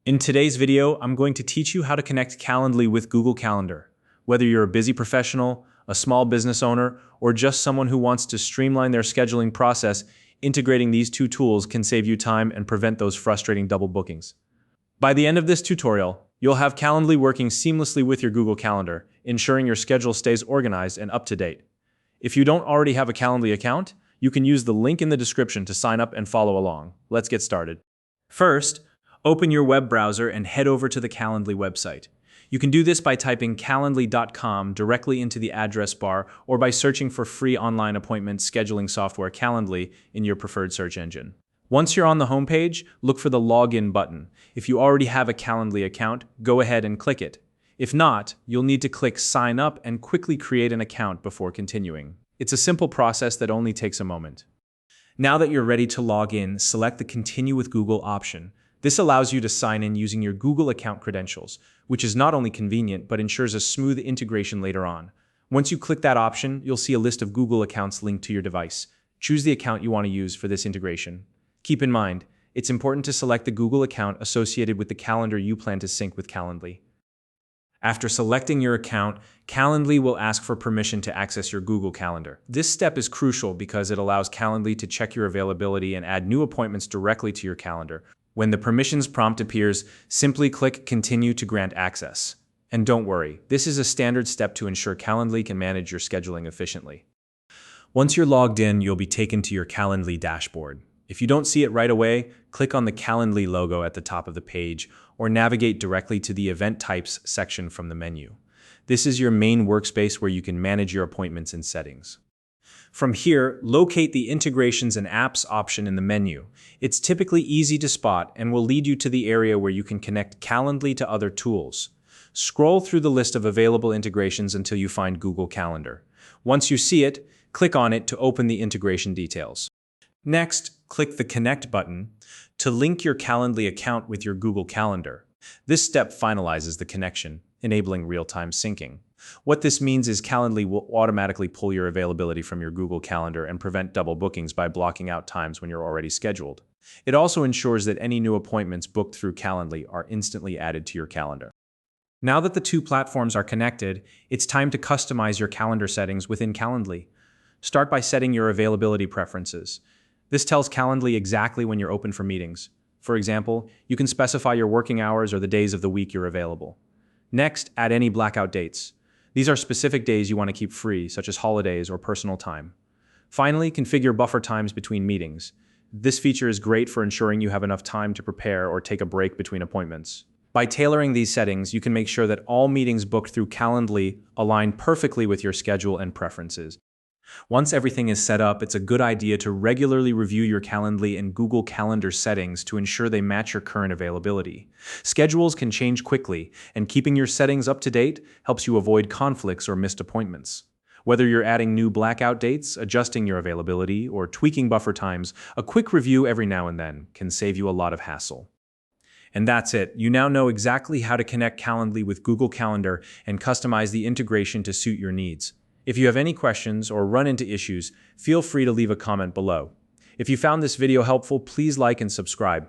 In today's video, I'm going to teach you how to connect Calendly with Google Calendar. Whether you're a busy professional, a small business owner, or just someone who wants to streamline their scheduling process, integrating these two tools can save you time and prevent those frustrating double bookings. By the end of this tutorial, you'll have Calendly working seamlessly with your Google Calendar, ensuring your schedule stays organized and up to date. If you don't already have a Calendly account, you can use the link in the description to sign up and follow along. Let's get started. First, open your web browser and head over to the Calendly website. You can do this by typing calendly.com directly into the address bar or by searching for free online appointment scheduling software Calendly in your preferred search engine. Once you're on the homepage, look for the Login button. If you already have a Calendly account, go ahead and click it. If not, you'll need to click Sign Up and quickly create an account before continuing. It's a simple process that only takes a moment. Now that you're ready to log in, select the Continue with Google option. This allows you to sign in using your Google account credentials, which is not only convenient but ensures a smooth integration later on. Once you click that option, you'll see a list of Google accounts linked to your device. Choose the account you want to use for this integration. Keep in mind, it's important to select the Google account associated with the calendar you plan to sync with Calendly. After selecting your account, Calendly will ask for permission to access your Google Calendar. This step is crucial because it allows Calendly to check your availability and add new appointments directly to your calendar. When the permissions prompt appears, simply click Continue to grant access. And don't worry, this is a standard step to ensure Calendly can manage your scheduling efficiently. Once you're logged in, you'll be taken to your Calendly dashboard. If you don't see it right away, click on the Calendly logo at the top of the page or navigate directly to the Event Types section from the menu. This is your main workspace where you can manage your appointments and settings. From here, locate the Integrations and Apps option in the menu. It's typically easy to spot and will lead you to the area where you can connect Calendly to other tools. Scroll through the list of available integrations until you find Google Calendar. Once you see it, click on it to open the integration details. Next, click the Connect button to link your Calendly account with your Google Calendar. This step finalizes the connection, enabling real-time syncing. What this means is Calendly will automatically pull your availability from your Google Calendar and prevent double bookings by blocking out times when you're already scheduled. It also ensures that any new appointments booked through Calendly are instantly added to your calendar. Now that the two platforms are connected, it's time to customize your calendar settings within Calendly. Start by setting your availability preferences. This tells Calendly exactly when you're open for meetings. For example, you can specify your working hours or the days of the week you're available. Next, add any blackout dates. These are specific days you want to keep free, such as holidays or personal time. Finally, configure buffer times between meetings. This feature is great for ensuring you have enough time to prepare or take a break between appointments. By tailoring these settings, you can make sure that all meetings booked through Calendly align perfectly with your schedule and preferences. Once everything is set up, it's a good idea to regularly review your Calendly and Google Calendar settings to ensure they match your current availability. Schedules can change quickly, and keeping your settings up to date helps you avoid conflicts or missed appointments. Whether you're adding new blackout dates, adjusting your availability, or tweaking buffer times, a quick review every now and then can save you a lot of hassle. And that's it. You now know exactly how to connect Calendly with Google Calendar and customize the integration to suit your needs. If you have any questions or run into issues, feel free to leave a comment below. If you found this video helpful, please like and subscribe.